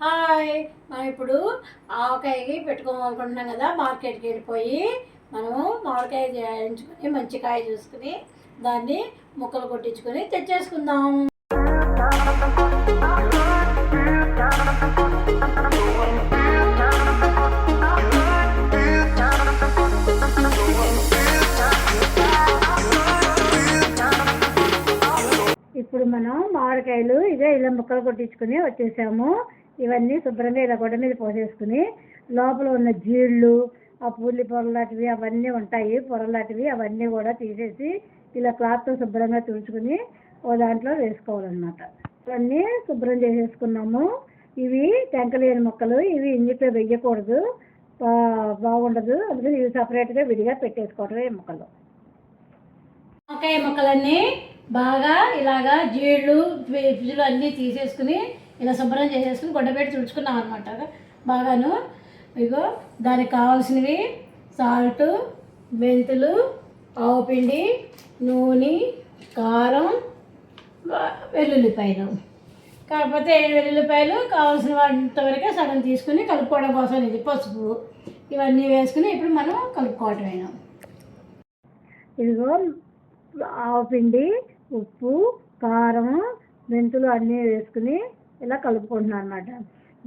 Hi, మనం ఇప్పుడు ఆవకాయకి పెట్టుకోవాలనుకుంటున్నాం కదా. మార్కెట్కి వెళ్ళిపోయి మనము మామిడికాయ చేయించుకొని మంచి కాయ చూసుకుని దాన్ని ముక్కలు కొట్టించుకొని తెచ్చేసుకుందాం. ఇప్పుడు మనం మామిడికాయలు ఇదే ఇలా ముక్కలు కొట్టించుకుని వచ్చేసాము. ఇవన్నీ శుభ్రంగా ఇలా గొడ్డ మీద పోసేసుకుని లోపల ఉన్న జీళ్ళు, ఆ పుల్లి పొరలాంటివి అవన్నీ ఉంటాయి, పొరలాంటివి అవన్నీ కూడా తీసేసి ఇలా క్లాత్తో శుభ్రంగా తుడుచుకుని ఓ దాంట్లో వేసుకోవాలన్నమాట. ఇవన్నీ శుభ్రం చేసేసుకున్నాము. ఇవి టెంకలేని మొక్కలు, ఇవి ఇంజిట్లో వెయ్యకూడదు, బాగుండదు. అందుకని ఇవి సపరేట్గా విడిగా పెట్టేసుకోవడమే ఈ మొక్కలు. వంకాయ మొక్కలన్నీ బాగా ఇలాగా జీళ్ళు ఫిజులు అన్నీ తీసేసుకుని ఇలా శుభ్రం చేసేసుకుని గొడ్డపెట్టి తుడుచుకున్నాం అనమాట బాగాను. ఇగో దానికి కావాల్సినవి సాల్ట్, మెంతులు, ఆవుపిండి, నూనె, కారం, వెల్లుల్లిపాయలు. కాకపోతే వెల్లుల్లిపాయలు కావాల్సినంతవరకే సగం తీసుకుని కలుపుకోవడం కోసం ఇది పసుపు ఇవన్నీ వేసుకుని ఇప్పుడు మనం కలుపుకోవటమేనా. ఇదిగో ఆవుపిండి, ఉప్పు, కారం, మెంతులు అన్నీ వేసుకుని ఇలా కలుపుకుంటున్నాను అనమాట.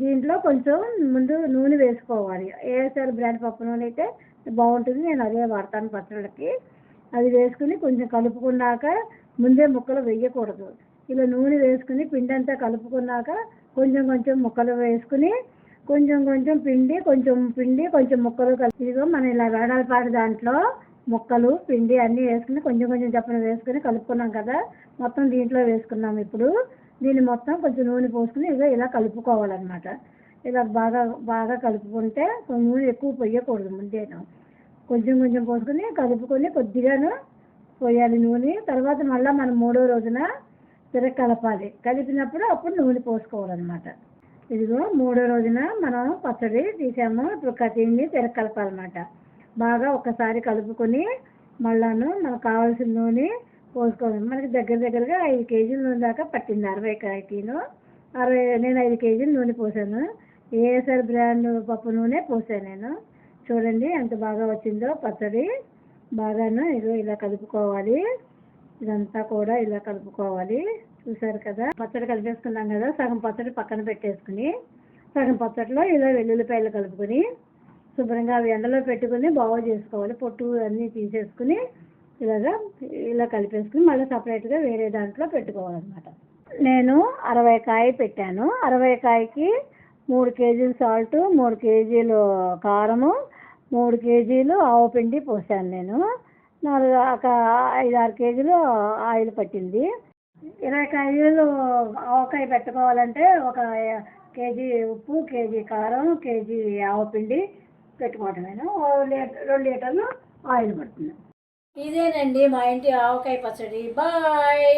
దీంట్లో కొంచెం ముందు నూనె వేసుకోవాలి. ఏఎస్ఆర్ బ్రాండ్ పప్పు నూనె అయితే బాగుంటుంది, నేను అదే వాడతాను పచ్చళ్ళకి. అది వేసుకుని కొంచెం కలుపుకున్నాక ముందే ముక్కలు వేయకూడదు. ఇలా నూనె వేసుకుని పిండి అంతా కలుపుకున్నాక కొంచెం కొంచెం ముక్కలు వేసుకుని కొంచెం కొంచెం పిండి కొంచెం ముక్కలు కలిపి ఇదిగో మనం ఇలా వేడాలపాటి దాంట్లో ముక్కలు పిండి అన్నీ వేసుకుని కొంచెం కొంచెం చప్పన వేసుకుని కలుపుకున్నాం కదా, మొత్తం దీంట్లో వేసుకున్నాం. ఇప్పుడు దీన్ని మొత్తం కొంచెం నూనె పోసుకుని ఇలా కలుపుకోవాలన్నమాట. ఇలా బాగా బాగా కలుపుకుంటే నూనె ఎక్కువ పొయ్యకూడదు, ముందేను కొంచెం కొంచెం పోసుకుని కలుపుకొని కొద్దిగాను పోయాలి నూనె. తర్వాత మళ్ళీ మనం మూడో రోజున కలపాలి. కలిపినప్పుడు అప్పుడు నూనె పోసుకోవాలన్నమాట. ఇదిగో మూడో రోజున మనం పచ్చడి తీసాము. ఇప్పుడు కటింగ్ని కలపాలన్నమాట. బాగా ఒకసారి కలుపుకొని మళ్ళాను మనకు కావాల్సిన నూనె పోసుకోవాలి. మనకి దగ్గరగా 5 కేజీల నూనె దాకా పట్టింది. 60 కాయకిను 60 నేను 5 కేజీల నూనె పోసాను. ఏఎస్ఆర్ బ్రాండ్ పప్పు నూనె పోసాను నేను. చూడండి ఎంత బాగా వచ్చిందో పచ్చడి. బాగాను ఇదో ఇలా కలుపుకోవాలి. ఇదంతా కూడా ఇలా కలుపుకోవాలి. చూసారు కదా, పచ్చడి కలిపేసుకున్నాం కదా. సగం పచ్చడి పక్కన పెట్టేసుకుని సగం పచ్చడిలో ఇలా వెల్లుల్లిపాయలు కలుపుకొని శుభ్రంగా అవి ఎండలో పెట్టుకుని బాగు చేసుకోవాలి. పొట్టు అన్నీ తీసేసుకుని ఇలా కలిపేసుకుని మళ్ళీ సపరేట్గా వేరే దాంట్లో పెట్టుకోవాలన్నమాట. నేను 60 కాయ పెట్టాను. 60 కాయకి 3 కేజీలు సాల్ట్, 3 కేజీలు కారము, 3 కేజీలు ఆవుపిండి పోసాను నేను. 5-6 కేజీలు ఆయిల్ పట్టింది. 20 కేజీలు ఆవకాయ పెట్టుకోవాలంటే 1 కేజీ ఉప్పు, కేజీ కారం, కేజీ ఆవపిండి పెట్టుకోవటమేను. 2 లీటర్లు ఆయిల్ పడుతుంది. ఇదేనండి మా ఇంటి ఆవకాయ పచ్చడి. బాయ్.